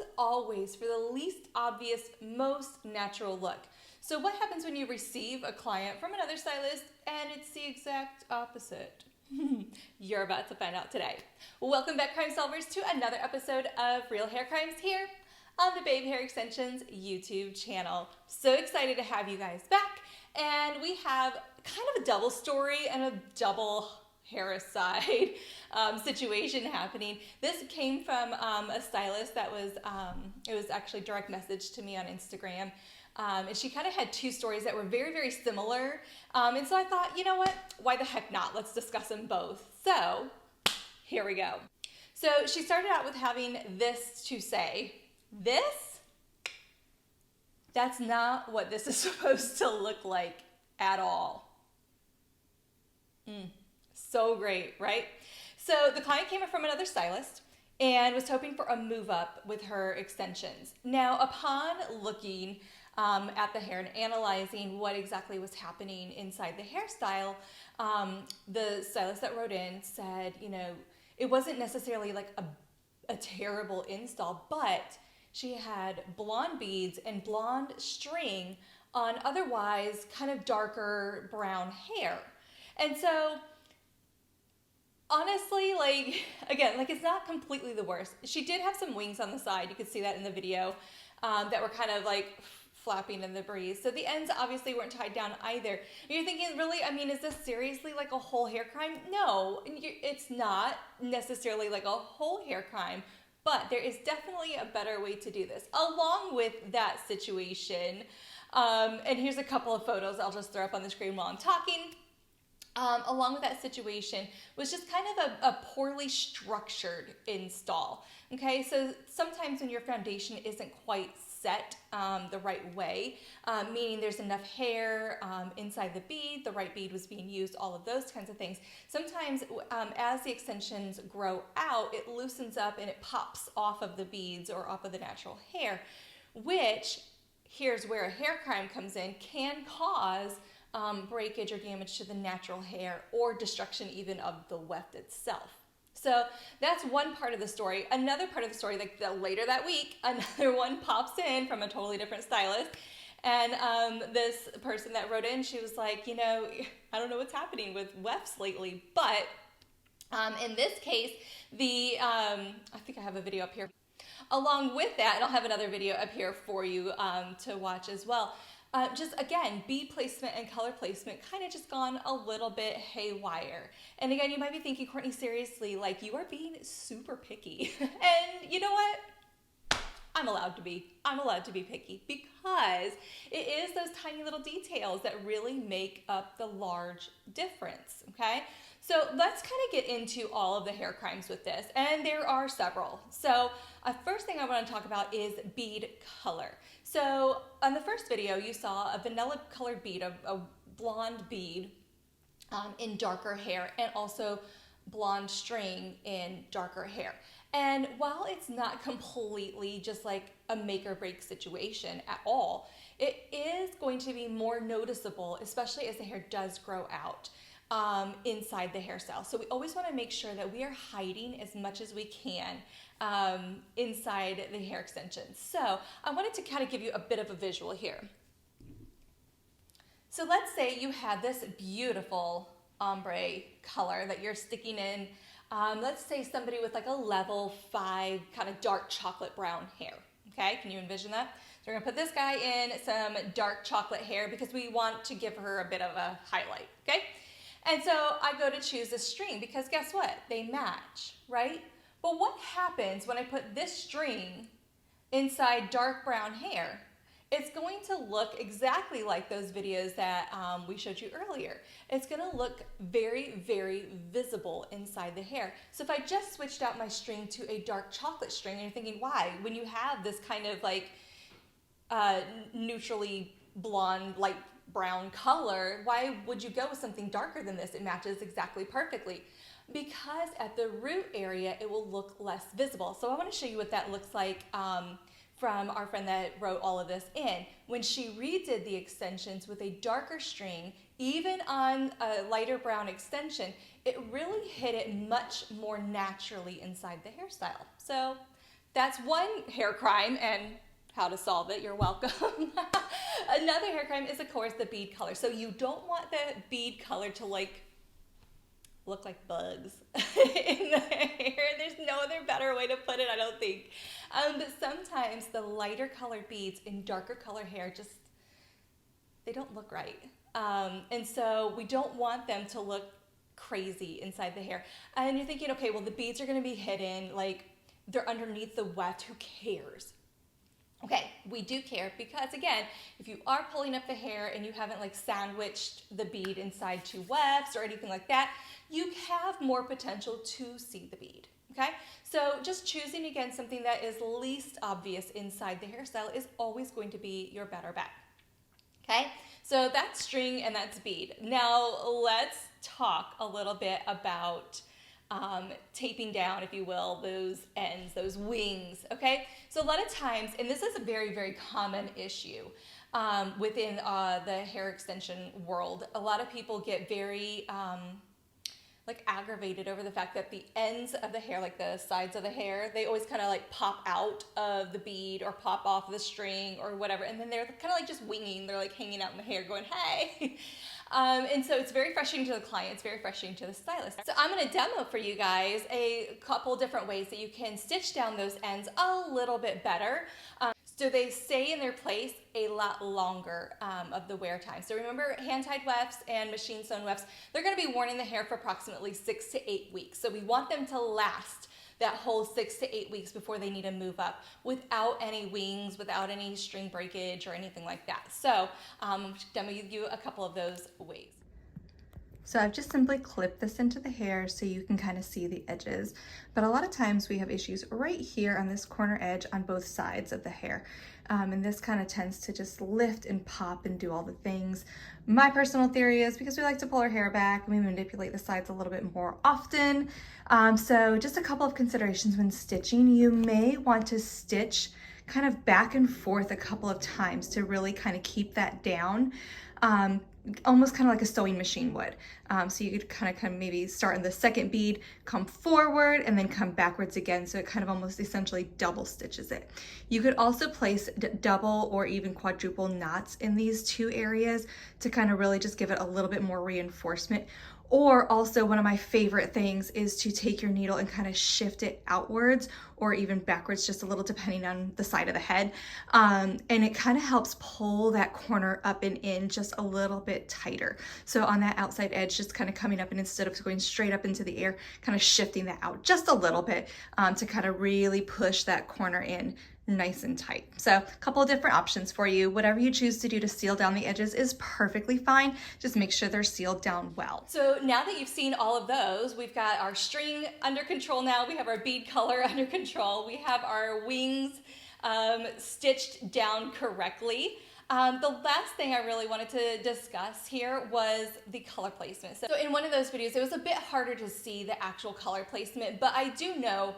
is always for the least obvious, most natural look. So what happens when you receive a client from another stylist and it's the exact opposite? You're about to find out today. Welcome back, crime solvers, to another episode of Real Hair Crimes here on the Babe Hair Extensions YouTube channel. So excited to have you guys back. And we have kind of a double story and a double hair-aside situation happening. This came from a stylist that was, it was actually direct message to me on Instagram. And she kind of had two stories that were very, very similar. And so I thought, you know what? Why the heck not? Let's discuss them both. So here we go. So she started out with having this to say. That's not what this is supposed to look like at all. So great, right? So the client came in from another stylist and was hoping for a move up with her extensions. Now, upon looking at the hair and analyzing what exactly was happening inside the hairstyle, the stylist that wrote in said, you know, it wasn't necessarily like a terrible install, but she had blonde beads and blonde string on otherwise kind of darker brown hair. And so honestly, it's not completely the worst. She did have some wings on the side. You could see that in the video that were kind of like flapping in the breeze. So the ends obviously weren't tied down either. And you're thinking, really, I mean, is this seriously like a whole hair crime? No, it's not necessarily like a whole hair crime, but there is definitely a better way to do this. Along with that situation, and here's a couple of photos I'll just throw up on the screen while I'm talking. Along with that situation was just kind of a poorly structured install. Okay, so sometimes when your foundation isn't quite set the right way, meaning there's enough hair inside the bead, the right bead was being used, all of those kinds of things. Sometimes as the extensions grow out, it loosens up and it pops off of the beads or off of the natural hair, which, here's where a hair crime comes in, can cause breakage or damage to the natural hair or destruction even of the weft itself. So that's one part of the story. Another part of the story, like later that week, another one pops in from a totally different stylist. And this person that wrote in, she was like, you know, I don't know what's happening with wefts lately, but in this case, I think I have a video up here. Along with that, and I'll have another video up here for you to watch as well. Just again, bead placement and color placement kind of just gone a little bit haywire. And again, you might be thinking, Courtney, seriously, like you are being super picky. And you know what? I'm allowed to be. I'm allowed to be picky because it is those tiny little details that really make up the large difference, okay? So let's kind of get into all of the hair crimes with this, and there are several. So first thing I want to talk about is bead color. So on the first video, you saw a vanilla colored bead, a blonde bead in darker hair, and also blonde string in darker hair. And while it's not completely just like a make or break situation at all, it is going to be more noticeable, especially as the hair does grow out inside the hairstyle. So we always want to make sure that we are hiding as much as we can inside the hair extensions. So I wanted to kind of give you a bit of a visual here. So let's say you had this beautiful ombre color that you're sticking in. Let's say somebody with like a level 5 kind of dark chocolate brown hair. Okay, can you envision that? So we're gonna put this guy in some dark chocolate hair because we want to give her a bit of a highlight, okay? And so I go to choose this string because guess what? They match, right? But what happens when I put this string inside dark brown hair? It's going to look exactly like those videos that we showed you earlier. It's gonna look very, very visible inside the hair. So if I just switched out my string to a dark chocolate string, and you're thinking, why? When you have this kind of like neutrally blonde, light brown color, why would you go with something darker than this? It matches exactly perfectly. Because at the root area, it will look less visible. So I want to show you what that looks like from our friend that wrote all of this in. When she redid the extensions with a darker string, even on a lighter brown extension, it really hit it much more naturally inside the hairstyle. So That's one hair crime, and how to solve it, you're welcome. Another hair crime is, of course, the bead color. So you don't want the bead color to like look like bugs in the hair. There's no other better way to put it, I don't think. But sometimes the lighter colored beads in darker color hair just, they don't look right. And so we don't want them to look crazy inside the hair. And you're thinking, okay, well, the beads are going to be hidden, like they're underneath the weft. Who cares? Okay, we do care because, again, if you are pulling up the hair and you haven't like sandwiched the bead inside two wefts or anything like that, you have more potential to see the bead. Okay, so just choosing, again, something that is least obvious inside the hairstyle is always going to be your better bet. Okay, so that's string and that's bead. Now let's talk a little bit about taping down, if you will, those ends, those wings. Okay, so a lot of times, and this is a very, very common issue within the hair extension world, a lot of people get very like aggravated over the fact that the ends of the hair, like the sides of the hair, they always kind of like pop out of the bead or pop off the string or whatever, and then they're kind of like just winging, they're like hanging out in the hair going, hey. And so it's very frustrating to the client, it's very frustrating to the stylist. So I'm going to demo for you guys a couple different ways that you can stitch down those ends a little bit better. So they stay in their place a lot longer of the wear time. So remember, hand-tied wefts and machine-sewn wefts, they're going to be worn in the hair for approximately 6 to 8 weeks. So we want them to last that whole 6 to 8 weeks before they need to move up without any wings, without any string breakage or anything like that. So I'm going to demo you a couple of those ways. So I've just simply clipped this into the hair so you can kind of see the edges. But a lot of times we have issues right here on this corner edge on both sides of the hair. And this kind of tends to just lift and pop and do all the things. My personal theory is because we like to pull our hair back and we manipulate the sides a little bit more often. So just a couple of considerations when stitching. You may want to stitch kind of back and forth a couple of times to really kind of keep that down. Almost kind of like a sewing machine would. So you could kind of maybe start in the second bead, come forward, and then come backwards again. So it kind of almost essentially double stitches it. You could also place double or even quadruple knots in these two areas to kind of really just give it a little bit more reinforcement. Or also, one of my favorite things is to take your needle and kind of shift it outwards or even backwards, just a little depending on the side of the head. And it kind of helps pull that corner up and in just a little bit tighter. So on that outside edge, just kind of coming up, and instead of going straight up into the air, kind of shifting that out just a little bit to kind of really push that corner in nice and tight. So a couple of different options for you. Whatever you choose to do to seal down the edges is perfectly fine. Just make sure they're sealed down well. So now that you've seen all of those, we've got our string under control now. We have our bead color under control. We have our wings stitched down correctly. The last thing I really wanted to discuss here was the color placement. So in one of those videos, it was a bit harder to see the actual color placement, but I do know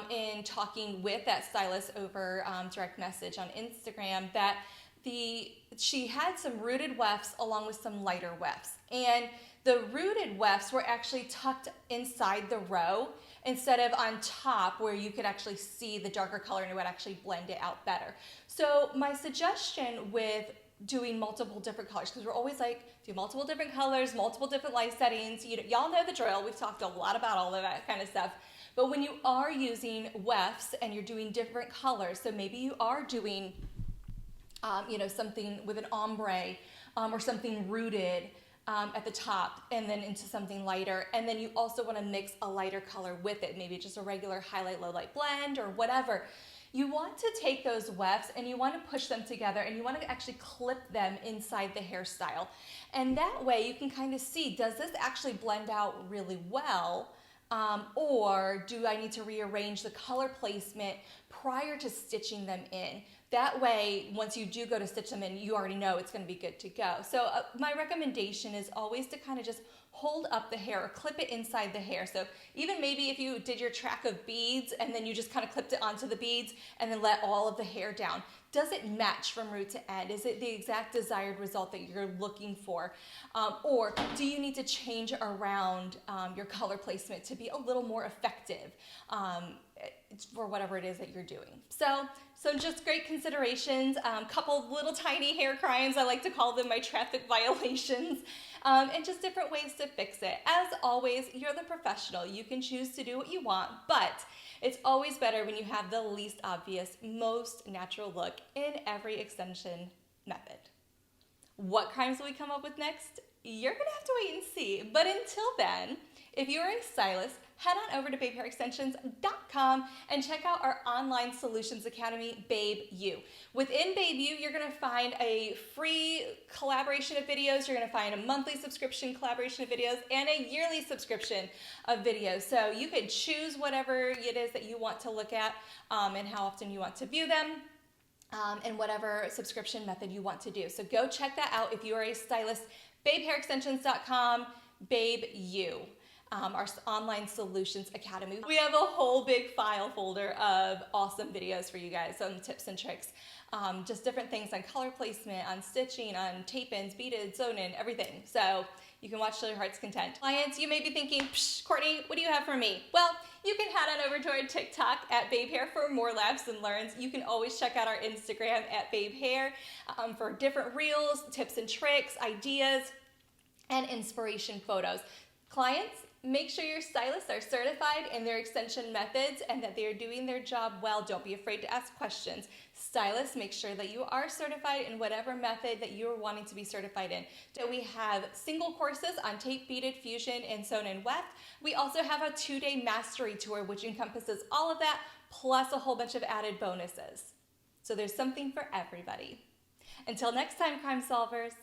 in talking with that stylist over direct message on Instagram that she had some rooted wefts along with some lighter wefts. And the rooted wefts were actually tucked inside the row instead of on top where you could actually see the darker color and it would actually blend it out better. So my suggestion with doing multiple different colors, because we're always like, do multiple different colors, multiple different light settings, y'all know the drill. We've talked a lot about all of that kind of stuff. But when you are using wefts and you're doing different colors, so maybe you are doing something with an ombre or something rooted at the top and then into something lighter, and then you also want to mix a lighter color with it, maybe just a regular highlight low light blend or whatever. You want to take those wefts and you want to push them together and you want to actually clip them inside the hairstyle, and that way you can kind of see, does this actually blend out really well, or do I need to rearrange the color placement prior to stitching them in? That way, once you do go to stitch them in, you already know it's going to be good to go. So my recommendation is always to kind of just hold up the hair or clip it inside the hair. So even maybe if you did your track of beads and then you just kind of clipped it onto the beads and then let all of the hair down, does it match from root to end? Is it the exact desired result that you're looking for? Or do you need to change around your color placement to be a little more effective? for whatever it is that you're doing. So just great considerations, couple little tiny hair crimes, I like to call them my traffic violations, and just different ways to fix it. As always, you're the professional. You can choose to do what you want, but it's always better when you have the least obvious, most natural look in every extension method. What crimes will we come up with next? You're gonna have to wait and see. But until then, if you're a stylist, head on over to babehairextensions.com and check out our online solutions academy, Babe U. Within Babe U, you're gonna find a free collaboration of videos, you're gonna find a monthly subscription collaboration of videos, and a yearly subscription of videos. So you can choose whatever it is that you want to look at and how often you want to view them. And whatever subscription method you want to do. So go check that out if you are a stylist. BabeHairExtensions.com, Babe U, our online solutions academy. We have a whole big file folder of awesome videos for you guys on tips and tricks. Just different things on color placement, on stitching, on tape-ins, beaded, sewn-in, everything. So you can watch till your heart's content. Clients, you may be thinking, Courtney, what do you have for me? Well, you can head on over to our TikTok at Babe Hair for more laughs and learns. You can always check out our Instagram at Babe Hair for different reels, tips and tricks, ideas, and inspiration photos. Clients, make sure your stylists are certified in their extension methods and that they are doing their job well. Don't be afraid to ask questions. Stylists, make sure that you are certified in whatever method that you're wanting to be certified in. So we have single courses on tape, beaded, fusion, and sewn and weft. We also have a 2-day mastery tour, which encompasses all of that, plus a whole bunch of added bonuses. So there's something for everybody. Until next time, crime solvers.